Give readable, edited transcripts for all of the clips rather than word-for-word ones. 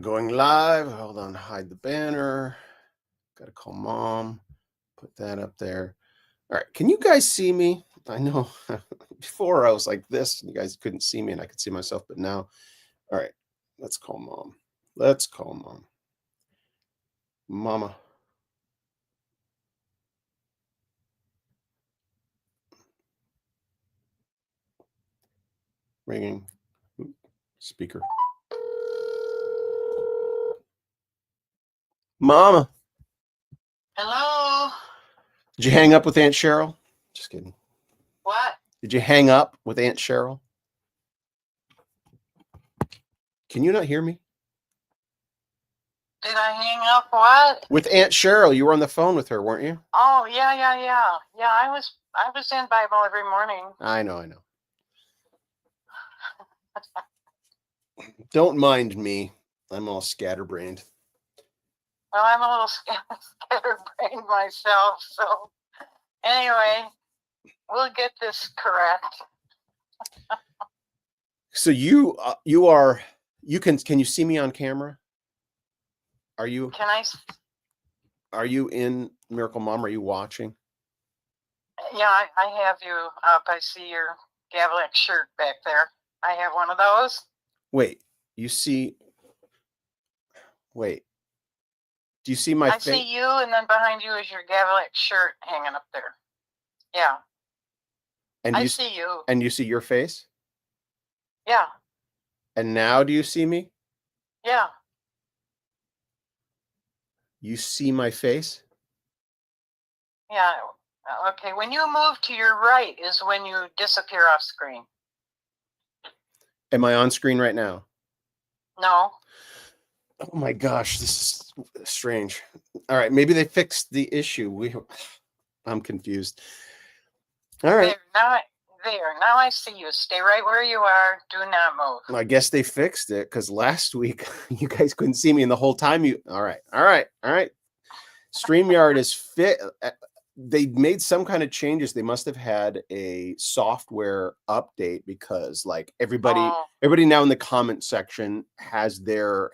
Going live. Hold on. Hide the banner. Got to call mom. Put that up there. All right. Can you guys see me? I know before I was like this and you guys couldn't see me and I could see myself, but now, all right. Let's call mom. Let's call mom. Mama. Ringing. Speaker. Mama. Hello. Did you hang up with Aunt Cheryl? Just kidding. What? Did you hang up with Aunt Cheryl? Can you not hear me? Did I hang up what? With Aunt Cheryl. You were on the phone with her, weren't you? Oh, yeah. Yeah, I was in Bible every morning. I know. Don't mind me. I'm all scatterbrained. Well, I'm a little scatterbrained myself, so anyway, we'll get this correct. So can you see me on camera? Are you in Miracle Mom? Are you watching? Yeah, I have you up. I see your Gavlik shirt back there. I have one of those. Wait, do you see my face? I see you, and then behind you is your Gavlik shirt hanging up there. Yeah. And I see you. And you see your face? Yeah. And now do you see me? Yeah. You see my face? Yeah. Okay. When you move to your right is when you disappear off screen. Am I on screen right now? No. Oh my gosh, this is strange. All right, maybe they fixed the issue. I'm confused. All right. Now I see you. Stay right where you are. Do not move. I guess they fixed it because last week you guys couldn't see me, and the whole time all right. StreamYard is fit. They made some kind of changes. They must have had a software update because like everybody now in the comment section has their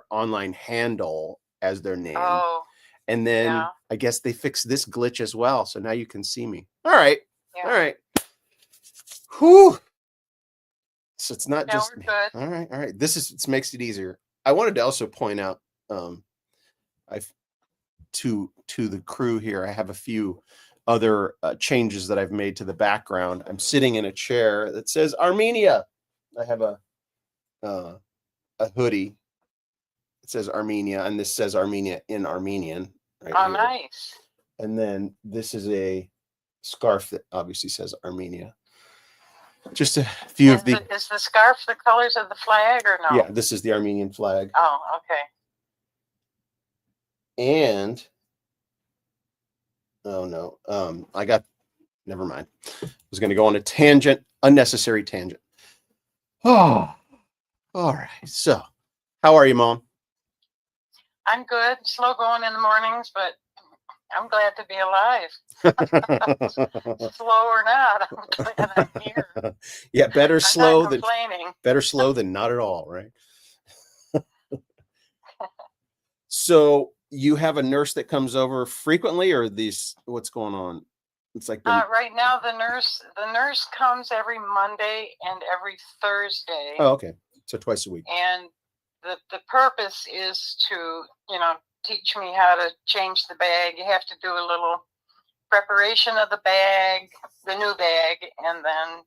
online handle as their name. Oh. And then I guess they fixed this glitch as well. So now you can see me. All right. Yeah. All right. Whew. So it's not just we're good. All right. This makes it easier. I wanted to also point out I've to the crew here. I have a few other changes that I've made to the background. I'm sitting in a chair that says Armenia. I have a hoodie. It says Armenia, and this says Armenia in Armenian. Right here. Nice. And then this is a scarf that obviously says Armenia. Just a few of the. Is the scarf the colors of the flag or no? Yeah, this is the Armenian flag. Oh, okay. And never mind. I was going to go on a unnecessary tangent. Oh, all right. So, how are you, Mom? I'm good. Slow going in the mornings, but I'm glad to be alive. Slow or not, I'm glad I'm here. Yeah, better slow than not at all, right? So you have a nurse that comes over frequently, or what's going on? It's like right now the nurse comes every Monday and every Thursday. Oh, okay. So twice a week. And the purpose is to, teach me how to change the bag. You have to do a little preparation of the bag, the new bag, and then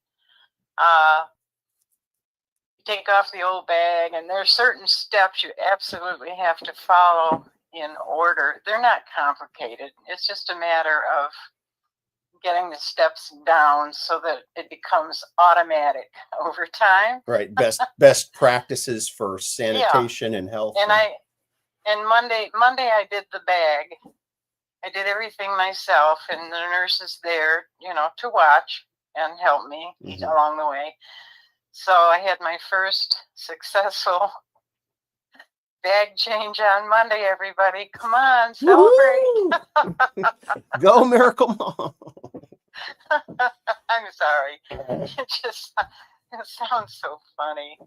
take off the old bag. And there are certain steps you absolutely have to follow in order. They're not complicated. It's just a matter of getting the steps down so that it becomes automatic over time. Right. Best practices for sanitation and health. And Monday I did the bag. I did everything myself, and the nurse is there, to watch and help me along the way. So I had my first successful bag change on Monday, everybody. Come on, celebrate. Go Miracle Mom. I'm sorry. It sounds so funny.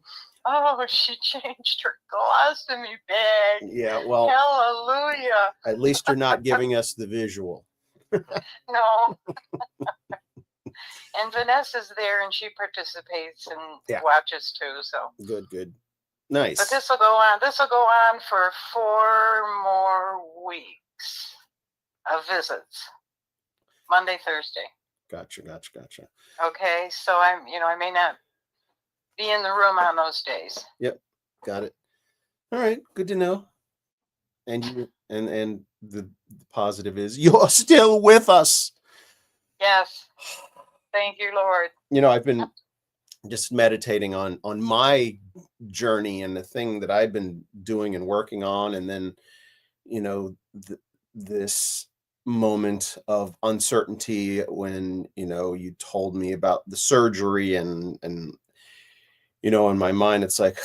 Oh, she changed her colostomy bag. Yeah, well, Hallelujah. at least you're not giving us the visual. No. And Vanessa's there and she participates and Yeah. watches too. So Good. Nice. But this will go on. This will go on for 4 more weeks of visits. Monday, Thursday. Gotcha. Okay, so I may not be in the room on those days. Yep, got it. All right, good to know. And you and the positive is you're still with us. Yes. Thank you, Lord. I've been just meditating on my journey and the thing that I've been doing and working on, and then this moment of uncertainty when you told me about the surgery and in my mind it's like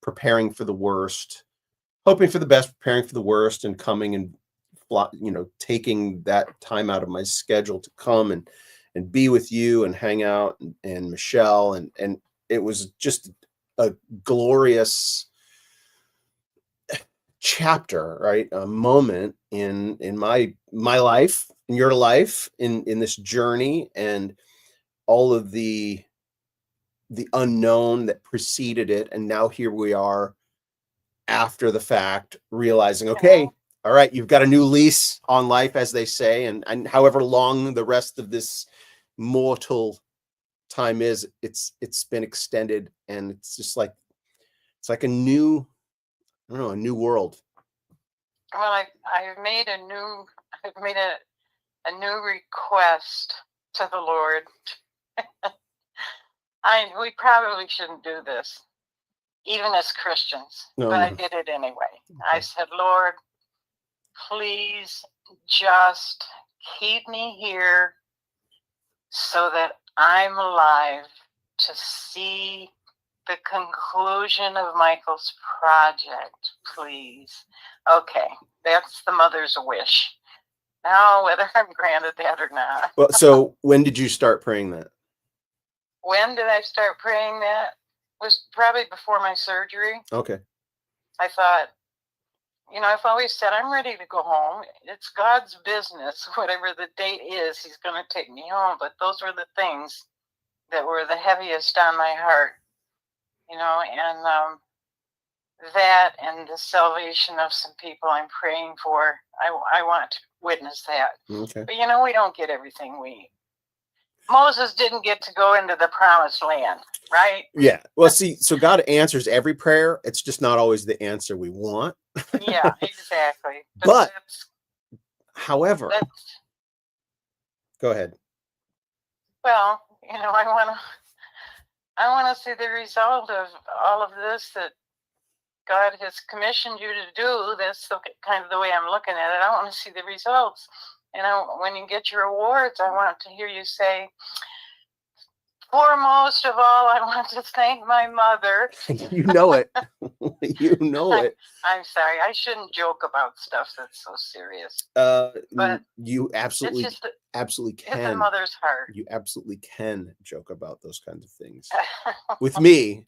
preparing for the worst, hoping for the best, preparing for the worst, and coming and taking that time out of my schedule to come and be with you and hang out and Michelle, and it was just a glorious chapter, right? A moment in my life, in your life, in this journey, and all of the unknown that preceded it, and now here we are after the fact, realizing, okay, all right, you've got a new lease on life, as they say, and however long the rest of this mortal time is, it's been extended, and it's just like a new, I don't know, a new world. Well, I've made a new request to the Lord. We probably shouldn't do this, even as Christians, but I did it anyway. Okay. I said, Lord, please just keep me here so that I'm alive to see the conclusion of Michael's project, please. Okay, that's the mother's wish. Now, whether I'm granted that or not. Well, so when did you start praying that? When did I start praying that? Was probably before my surgery. Okay. I thought, I've always said I'm ready to go home. It's God's business. Whatever the date is, he's going to take me home. But those were the things that were the heaviest on my heart, and that and the salvation of some people I'm praying for. I want to witness that. Okay. But we don't get everything we need. Moses didn't get to go into the promised land, right? Yeah. Well, see, so God answers every prayer. It's just not always the answer we want. Yeah, exactly. But however, go ahead. Well, I want to see the result of all of this that God has commissioned you to do. That's kind of the way I'm looking at it. I want to see the results. And when you get your awards, I want to hear you say, foremost of all, I want to thank my mother. You know it. You know it. I'm sorry. I shouldn't joke about stuff that's so serious. But you absolutely can. It's a mother's heart. You absolutely can joke about those kinds of things with me,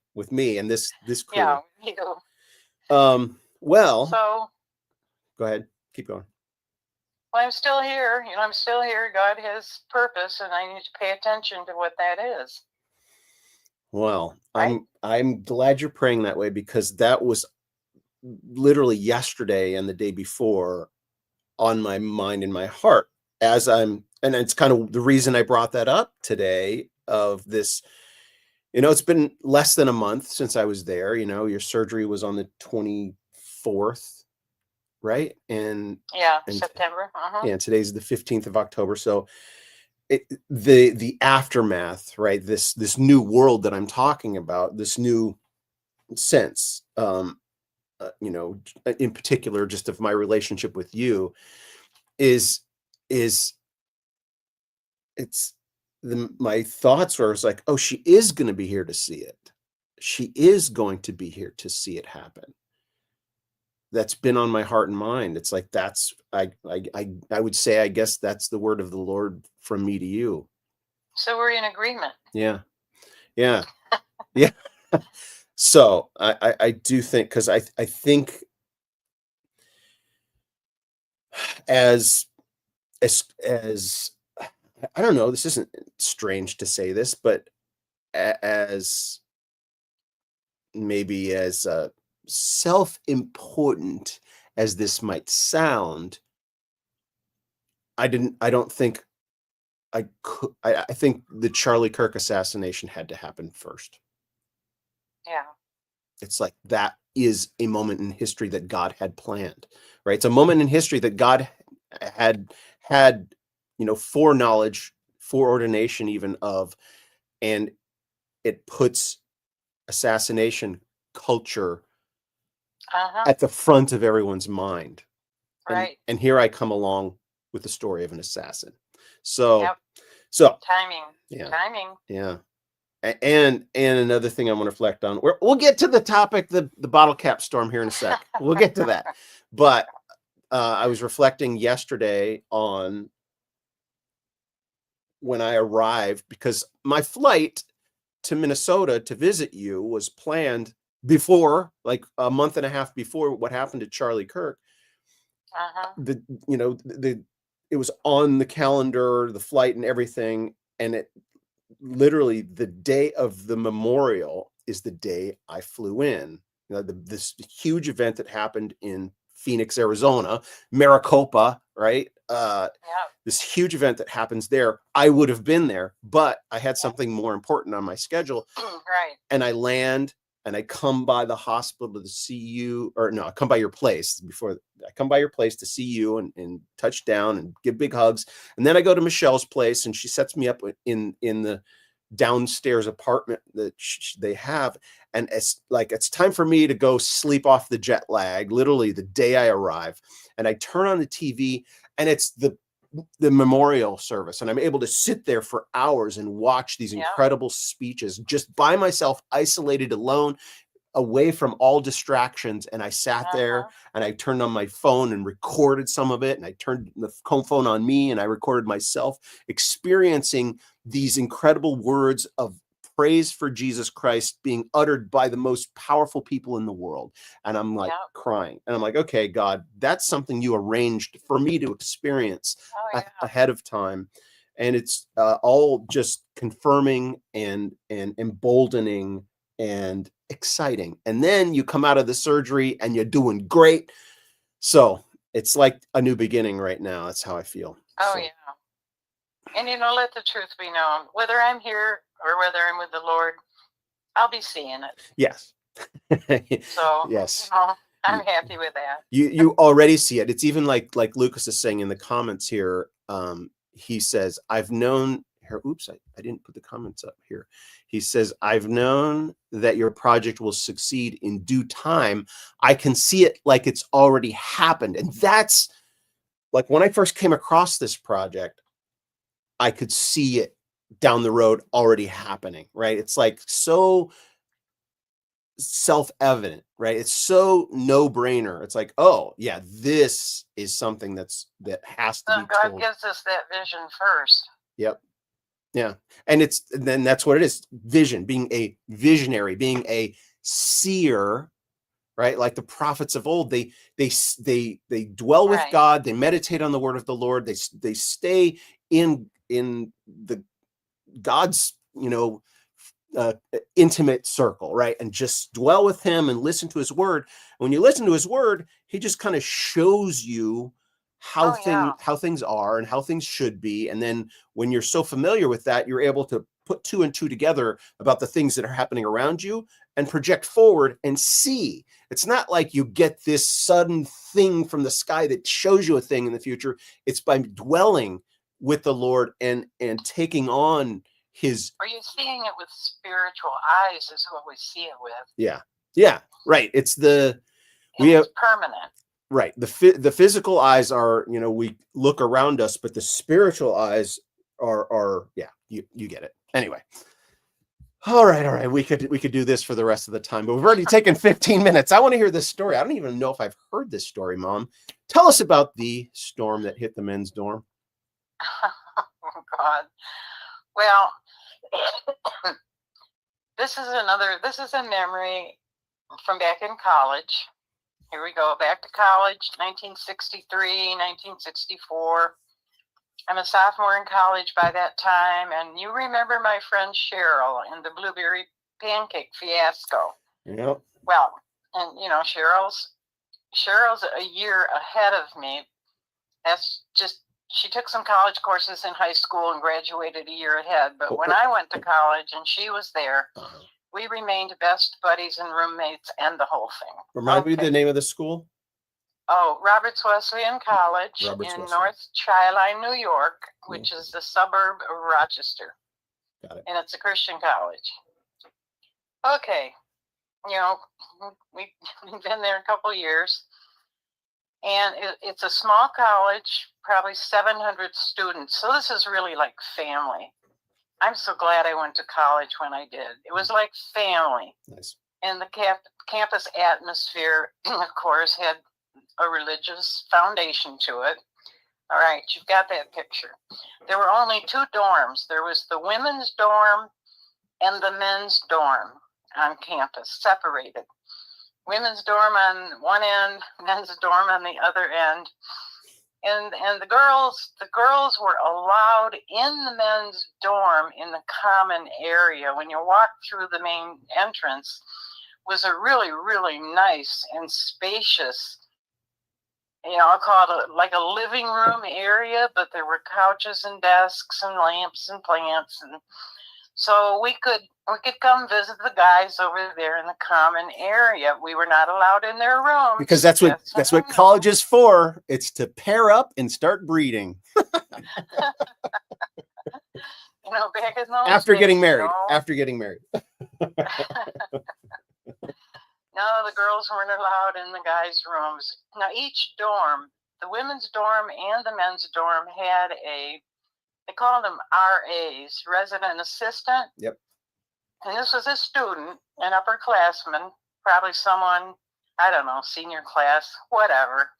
and this crew. Yeah, you. Well. So. Go ahead. Keep going. Well, I'm still here. I'm still here. God has purpose, and I need to pay attention to what that is. Well, right? I'm glad you're praying that way, because that was literally yesterday and the day before on my mind and my heart and it's kind of the reason I brought that up today, of this, it's been less than a month since I was there. Your surgery was on the 24th. Right. And September. Yeah. Today's the 15th of October. So the aftermath, right? This new world that I'm talking about, this new sense, in particular, just of my relationship with you my thoughts were, like, oh, she is going to be here to see it. She is going to be here to see it happen. That's been on my heart and mind. It's like, I would say, I guess that's the word of the Lord from me to you. So we're in agreement. Yeah. Yeah. Yeah. So I do think, because I think as as I don't know, this isn't strange to say this, but as maybe as self-important as this might sound, I don't think I could. I think the Charlie Kirk assassination had to happen first. Yeah. It's like that is a moment in history that God had planned, right? It's a moment in history that God had, foreknowledge, foreordination even of, and it puts assassination culture Uh-huh. at the front of everyone's mind. And Right. and here I come along with the story of an assassin. So Yep. so Timing. yeah, Timing. yeah. And another thing I want to reflect on. We'll get to the topic, the bottle cap storm, here in a sec. We'll get to that. But I was reflecting yesterday on when I arrived, because my flight to Minnesota to visit you was planned before, like a month and a half before what happened to Charlie Kirk. Uh-huh. The it was on the calendar, the flight and everything, and it literally, the day of the memorial is the day I flew in. This huge event that happened in Phoenix, Arizona, Maricopa, right? Yep. This huge event that happens there. I would have been there, but I had Yep. something more important on my schedule. Right. And I land and I come by the hospital to see you, or no, I come by your place before. I come by your place to see you and touch down and give big hugs. And then I go to Michelle's place and she sets me up in the downstairs apartment that they have. And it's time for me to go sleep off the jet lag, literally the day I arrive. And I turn on the TV and it's the memorial service, and I'm able to sit there for hours and watch these Yep. incredible speeches just by myself, isolated, alone, away from all distractions. And I sat there Uh-huh. and I turned on my phone and recorded some of it, and I turned the phone on me and I recorded myself experiencing these incredible words of praise for Jesus Christ being uttered by the most powerful people in the world. And I'm like Yep. crying, and I'm like, okay, God, that's something you arranged for me to experience Oh, yeah. ahead of time. And it's all just confirming and emboldening and exciting. And then you come out of the surgery and you're doing great. So it's like a new beginning right now. That's how I feel. Oh, So, yeah. And let the truth be known. Whether I'm here or whether I'm with the Lord, I'll be seeing it. yes. So Yes. I'm happy with that. You already see it. It's even like Lucas is saying in the comments here. He says, I've known here. Oops, I didn't put the comments up here. He says, I've known that your project will succeed in due time. I can see it like it's already happened. And that's like when I first came across this project, I could see it down the road already happening, right? It's like so self-evident, right? It's so no-brainer. It's like, oh yeah, this is something that has to So be God told. gives us that vision first. Yep. Yeah. And then that's what it is. Vision, being a visionary, being a seer, right? Like the prophets of old, they dwell with Right. God, they meditate on the word of the Lord, they stay in the God's, intimate circle, right? And just dwell with him and listen to his word. When you listen to his word, he just kind of shows you how things are and how things should be. And then when you're so familiar with that, you're able to put two and two together about the things that are happening around you and project forward and see. It's not like you get this sudden thing from the sky that shows you a thing in the future. It's by dwelling with the Lord and taking on his. Are you seeing it with spiritual eyes is what we see it with. Yeah, right. It's it's permanent. Right. The physical eyes are, we look around us, but the spiritual eyes are yeah, you get it. Anyway. All right. We could do this for the rest of the time, but we've already taken 15 minutes. I want to hear this story. I don't even know if I've heard this story, Mom. Tell us about the storm that hit the men's dorm. Oh God. Well, This is a memory from back in college. Here we go, back to college, 1963, 1964. I'm a sophomore in college by that time, and you remember my friend Cheryl and the blueberry pancake fiasco. Yep. Well, and you know, Cheryl's a year ahead of me. That's just, she took some college courses in high school and graduated a year ahead. But when I went to college and she was there, we remained best buddies and roommates and the whole thing. Remind me the name of the school. Oh, Roberts Wesleyan College in North Chi-Line, New York, which is the suburb of Rochester. Got it. And it's a Christian college. Okay. You know, we've been there a couple years. And it's a small college, probably 700 students. So this is really like family. I'm so glad I went to college when I did. It was like family. Nice. And the campus atmosphere, of course, had a religious foundation to it. All right, you've got that picture. There were only two dorms. There was the women's dorm and the men's dorm on campus, separated. Women's dorm on one end, men's dorm on the other end. And the girls were allowed in the men's dorm in the common area. When you walk through the main entrance, was a really, really nice and spacious, you know, I'll call it like a living room area, but there were couches and desks and lamps and plants. And so we could come visit the guys over there in the common area. We were not allowed in their room because that's what college is for. It's to pair up and start breeding. You know, back in those after days, getting married. You know? After getting married. No, the girls weren't allowed in the guys' rooms. Now, each dorm, the women's dorm and the men's dorm, had they called them RAs, resident assistant. Yep. And this was a student, an upperclassman, probably someone, I don't know, senior class, whatever,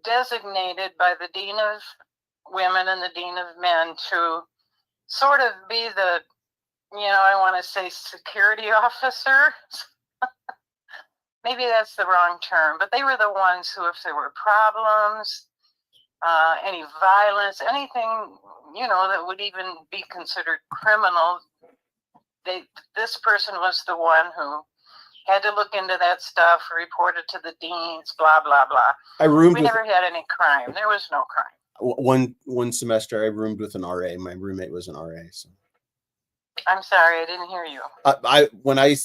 designated by the dean of women and the dean of men to sort of be the, you know, I want to say security officer. Maybe that's the wrong term, but they were the ones who, if there were problems, any violence, anything, you know, that would even be considered criminal, this person was the one who had to look into that stuff, report it to the deans, blah, blah, blah. We never had any crime. There was no crime. One semester, I roomed with an RA. My roommate was an RA. So. I'm sorry, I didn't hear you. When I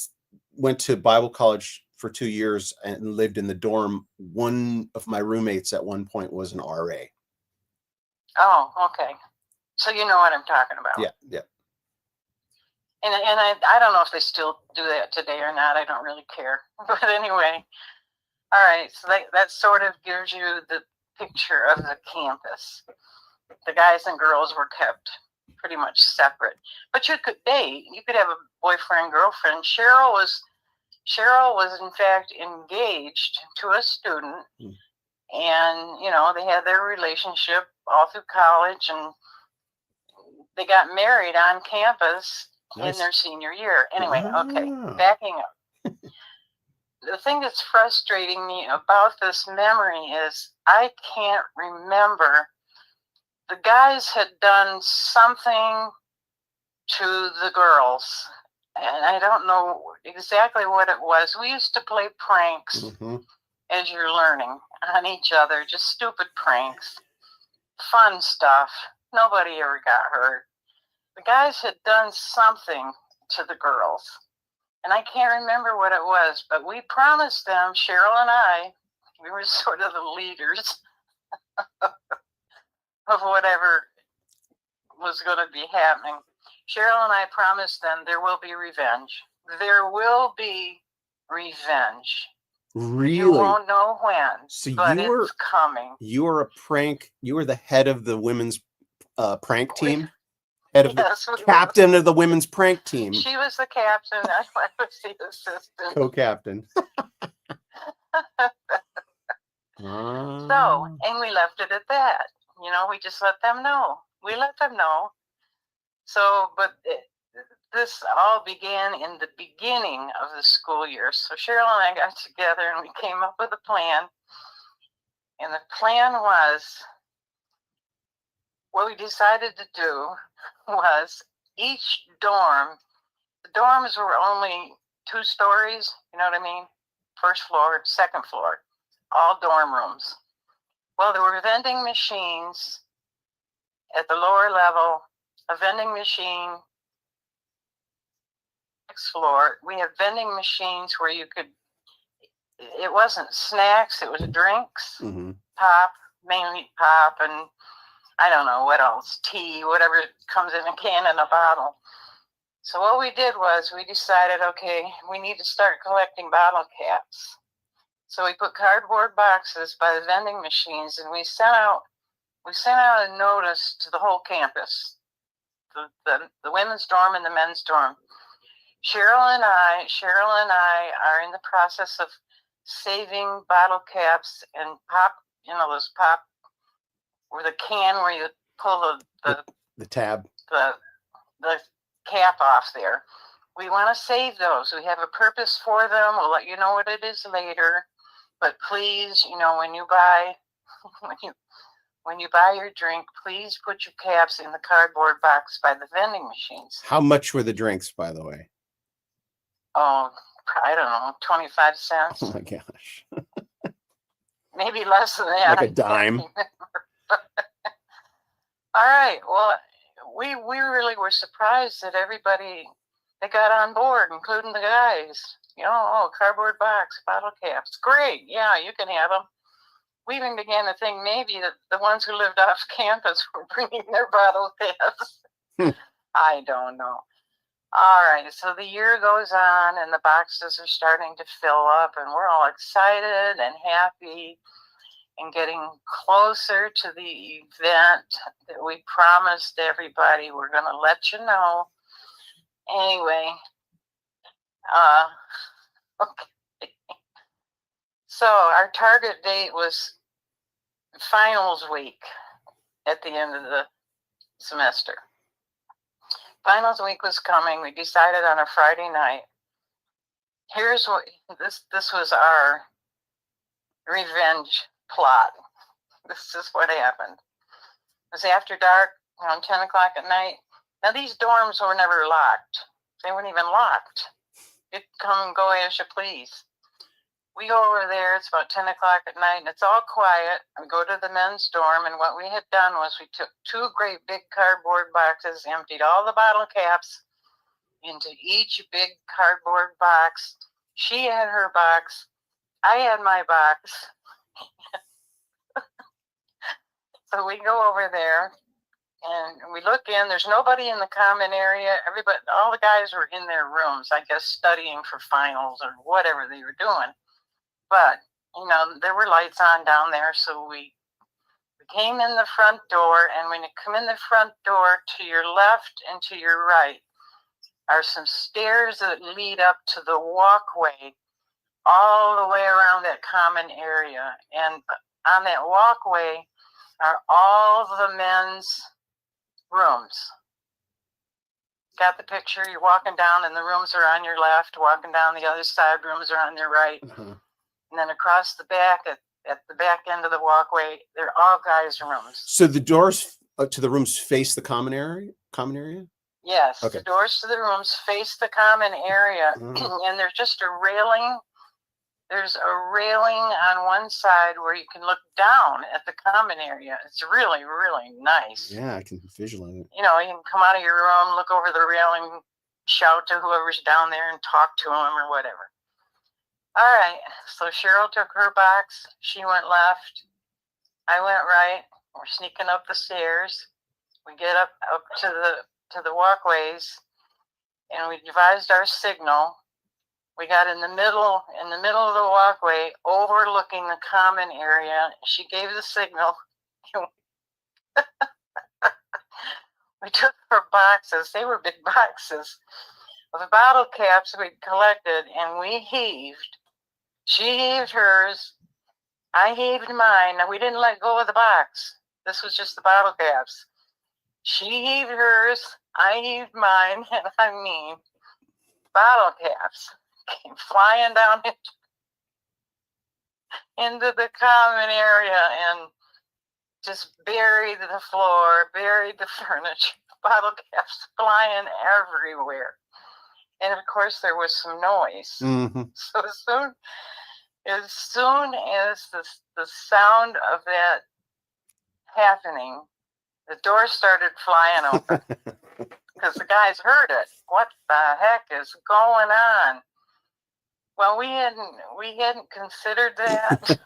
went to Bible college for 2 years and lived in the dorm, one of my roommates at one point was an RA. Oh, okay. So you know what I'm talking about. Yeah, yeah. And I don't know if they still do that today or not. I don't really care. But anyway, all right. So that sort of gives you the picture of the campus. The guys and girls were kept pretty much separate. But you could date. You could have a boyfriend, girlfriend. Cheryl was in fact engaged to a student. And, you know, they had their relationship all through college, and they got married on campus. Nice. In their senior year. Anyway, okay, backing up. The thing that's frustrating me about this memory is I can't remember. The guys had done something to the girls, and I don't know exactly what it was. We used to play pranks as you're learning on each other, just stupid pranks, fun stuff. Nobody ever got hurt. The guys had done something to the girls, and I can't remember what it was, but we promised them, Cheryl and I, we were sort of the leaders of whatever was going to be happening. Cheryl and I promised them there will be revenge. There will be revenge. Really? You won't know when, so but it's coming. You were a prank. You were the head of the women's prank team? Head of the captain of the women's prank team. She was the captain. I was the assistant. Co-captain. So, and we left it at that. You know, we just let them know. We let them know. So, but this all began in the beginning of the school year. So Cheryl and I got together and we came up with a plan. And the plan was, what we decided to do was each dorm, the dorms were only 2 stories, you know what I mean? First floor, second floor, all dorm rooms. Well, there were vending machines at the lower level, a vending machine. Next floor, we have vending machines where you could, it wasn't snacks, it was drinks, pop, mainly pop, and I don't know what else, tea, whatever comes in a can and a bottle. So what we did was we decided, okay, we need to start collecting bottle caps. So we put cardboard boxes by the vending machines, and we sent out a notice to the whole campus, the women's dorm and the men's dorm. Cheryl and I are in the process of saving bottle caps and pop, you know, those pop, or the can where you pull the tab, the cap off there. We want to save those. We have a purpose for them. We'll let you know what it is later. But please, you know, when you buy your drink, please put your caps in the cardboard box by the vending machines. How much were the drinks, by the way? Oh, I don't know, 25 cents. Oh my gosh. Maybe less than that. Like a dime. All right. Well, we really were surprised that everybody, they got on board, including the guys. You know, oh, cardboard box, bottle caps. Great. Yeah, you can have them. We even began to think maybe that the ones who lived off campus were bringing their bottle caps. I don't know. All right. So the year goes on and the boxes are starting to fill up and we're all excited and happy and getting closer to the event that we promised everybody. We're going to let you know. Anyway, okay. So our target date was finals week at the end of the semester. Finals week was coming. We decided on a Friday night. Here's what this was our revenge plot. This is what happened. It was after dark, around 10 o'clock at night. Now these dorms were never locked. They weren't even locked. You come and go as you please. We go over there, it's about 10 o'clock at night, and it's all quiet. We go to the men's dorm, and what we had done was we took 2 great big cardboard boxes, emptied all the bottle caps into each big cardboard box. She had her box. I had my box. So we go over there, and we look in. There's nobody in the common area. All the guys were in their rooms, I guess, studying for finals or whatever they were doing. But, you know, there were lights on down there, so we came in the front door, and when you come in the front door, to your left and to your right are some stairs that lead up to the walkway all the way around that common area. And on that walkway are all the men's rooms. Got the picture? You're walking down, and the rooms are on your left. Walking down the other side, rooms are on your right. And then across the back, at the back end of the walkway, they're all guys' rooms. So the doors to the rooms face the common area? Yes. Okay. The doors to the rooms face the common area. And there's just a railing. There's a railing on one side where you can look down at the common area. It's really, really nice. Yeah, I can visualize it. You know, you can come out of your room, look over the railing, shout to whoever's down there and talk to them or whatever. All right, so Cheryl took her box. She went left. I went right. We're sneaking up the stairs. We get up to the walkways, and we devised our signal. We got in the middle of the walkway, overlooking the common area. She gave the signal. We took her boxes. They were big boxes of the bottle caps we'd collected, and we heaved. She heaved hers. I heaved mine. Now, we didn't let go of the box. This was just the bottle caps. She heaved hers. I heaved mine, and I mean, bottle caps came flying down into the common area and just buried the floor, buried the furniture, bottle caps flying everywhere. And of course, there was some noise. Mm-hmm. So as soon as the sound of that happening, the door started flying open because the guys heard it. What the heck is going on? Well, we hadn't considered that.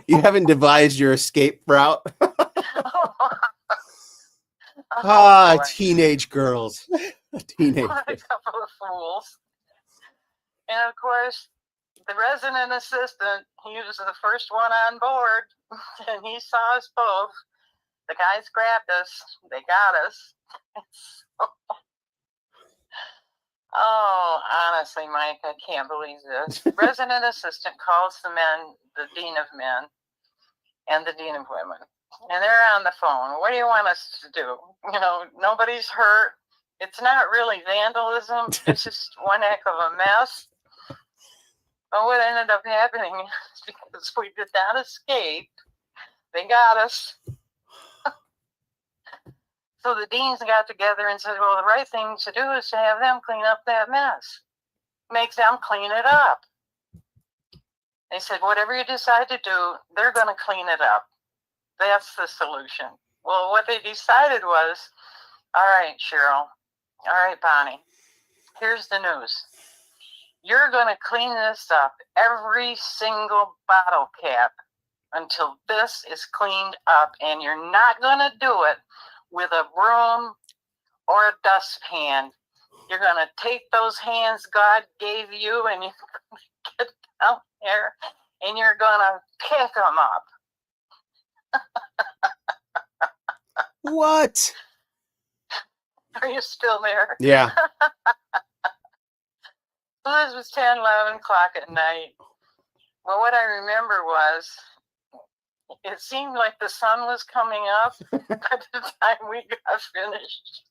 You haven't devised your escape route. Teenage girls. Teenage. What a couple of fools. And of course, the resident assistant, he was the first one on board, and he saw us both. The guys grabbed us. They got us. Oh, honestly, Mike, I can't believe this. Resident assistant calls the men, the dean of men, and the dean of women. And they're on the phone. What do you want us to do? Nobody's hurt. It's not really vandalism. It's just one heck of a mess. But what ended up happening is because we did not escape, they got us. So the deans got together and said, well, the right thing to do is to have them clean up that mess. Make them clean it up. They said, whatever you decide to do, they're going to clean it up. That's the solution. Well, what they decided was, all right, Cheryl, all right, Bonnie, here's the news. You're going to clean this up, every single bottle cap, until this is cleaned up, and you're not going to do it with a broom or a dustpan. You're going to take those hands God gave you, and you're going to get down there, and you're going to pick them up. What? Are you still there? Yeah. So this was 10, 11 o'clock at night. Well, what I remember was it seemed like the sun was coming up by the time we got finished.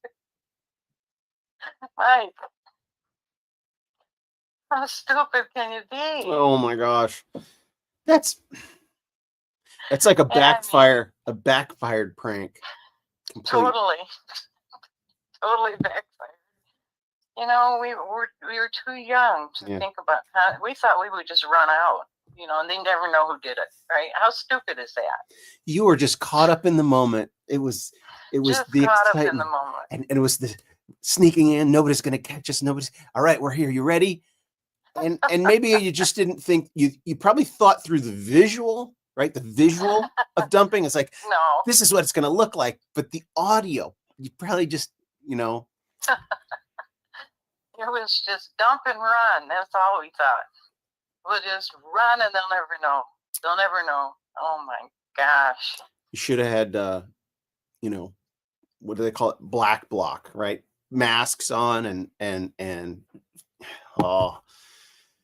Mike, how stupid can you be? Oh my gosh. That's like a backfired prank. Complete. Totally backfired. We were too young to think about how we thought we would just run out, and they never know who did it, right? How stupid is that? You were just caught up in the moment. It was just the caught excitement. Up in the moment. And it was the sneaking in. Nobody's going to catch us. All right, we're here. You ready? And maybe you just didn't think, you probably thought through the visual, right? The visual of dumping. It's like, no, this is what it's going to look like. But the audio, you probably just, It was just dump and run. That's all we thought. We'll just run and they'll never know. They'll never know. Oh my gosh. You should have had, what do they call it? Black bloc, right? Masks on and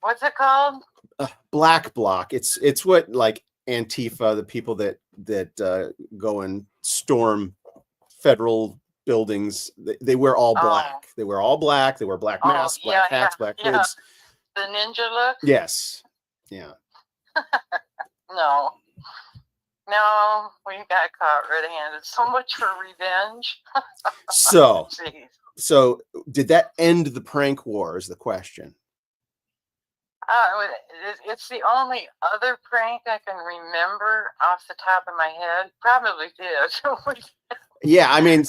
what's it called? Black bloc. It's what, like, Antifa, the people that go and storm federal buildings, they wear all black. They wear all black. They wear black masks, black hats, black hoods. The ninja look? Yes. Yeah. No, we got caught red-handed. So much for revenge. So did that end the prank war is the question. It's the only other prank I can remember off the top of my head. Probably did. Yeah, I mean,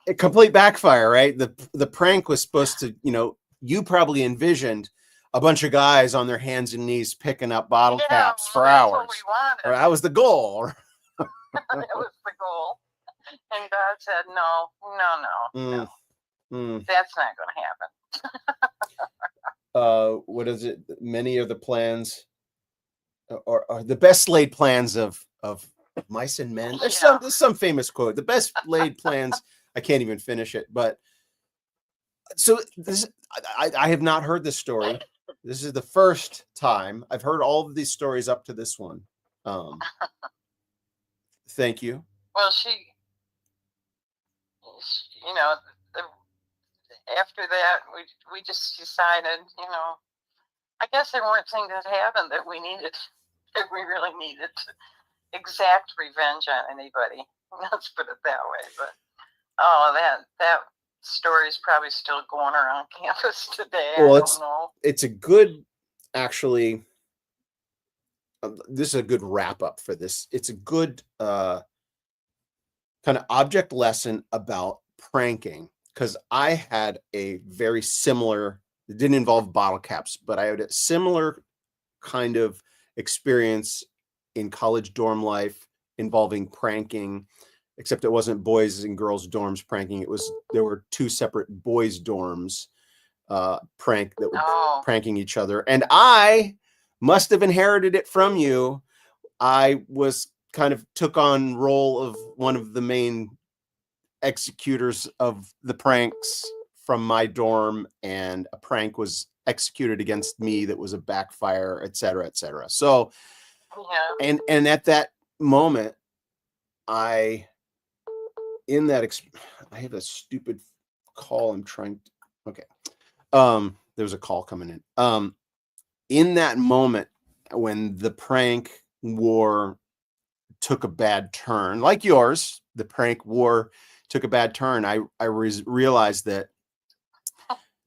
a complete backfire, right? The prank was supposed to, you probably envisioned a bunch of guys on their hands and knees picking up bottle caps for hours. That was the goal. That was the goal. And God said, no. That's not going to happen. What is it? Many of the plans, or the best laid plans of mice and men. There's some famous quote. The best laid plans. I can't even finish it. But so this, I have not heard this story. This is the first time I've heard all of these stories up to this one. Thank you. Well, after that, we just decided, I guess there weren't things that happened that we really needed to exact revenge on anybody. Let's put it that way. But that story is probably still going around campus today. Well, I don't know. It's a good, actually. This is a good wrap up for this. It's a good kind of object lesson about pranking, because I had a very similar. It didn't involve bottle caps, but I had a similar kind of experience in college dorm life involving pranking, except it wasn't boys and girls dorms pranking. There were two separate boys dorms that were pranking each other, and I must have inherited it from you. I was kind of took on role of one of the main executors of the pranks from my dorm, and a prank was executed against me that was a backfire, et cetera, et cetera. So, and at that moment, I have a stupid call. Okay. There was a call coming in. In that moment, when the prank war took a bad turn, like yours, the prank war took a bad turn, I realized that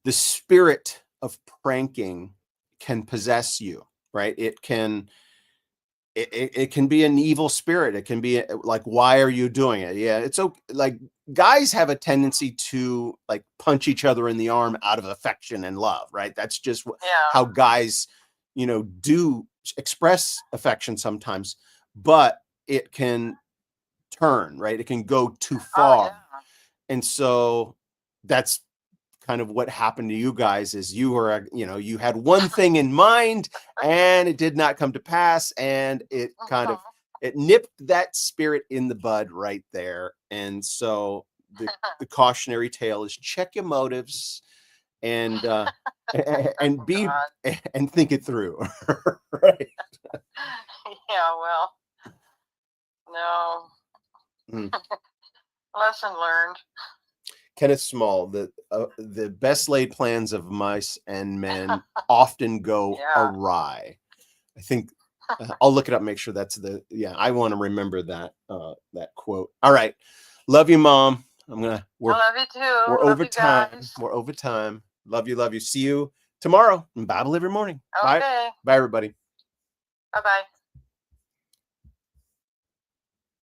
the spirit of pranking can possess you, right? It can be an evil spirit. It can be like, why are you doing it? Yeah, it's okay. Like, guys have a tendency to like punch each other in the arm out of affection and love, right? That's just how guys, do express affection sometimes, but it can turn, right? It can go too far. And so that's kind of what happened to you guys. Is you had one thing in mind and it did not come to pass, and it kind of it nipped that spirit in the bud right there. And so the cautionary tale is check your motives and and think it through. Right. Yeah, well, no. Lesson learned. Kenneth Small, the best laid plans of mice and men often go awry. I think I'll look it up, make sure that's I want to remember that quote. All right. Love you, Mom. I love you too. We're over time. We're over time. Love you. See you tomorrow and Bible every morning. Okay. Bye, everybody. Bye-bye.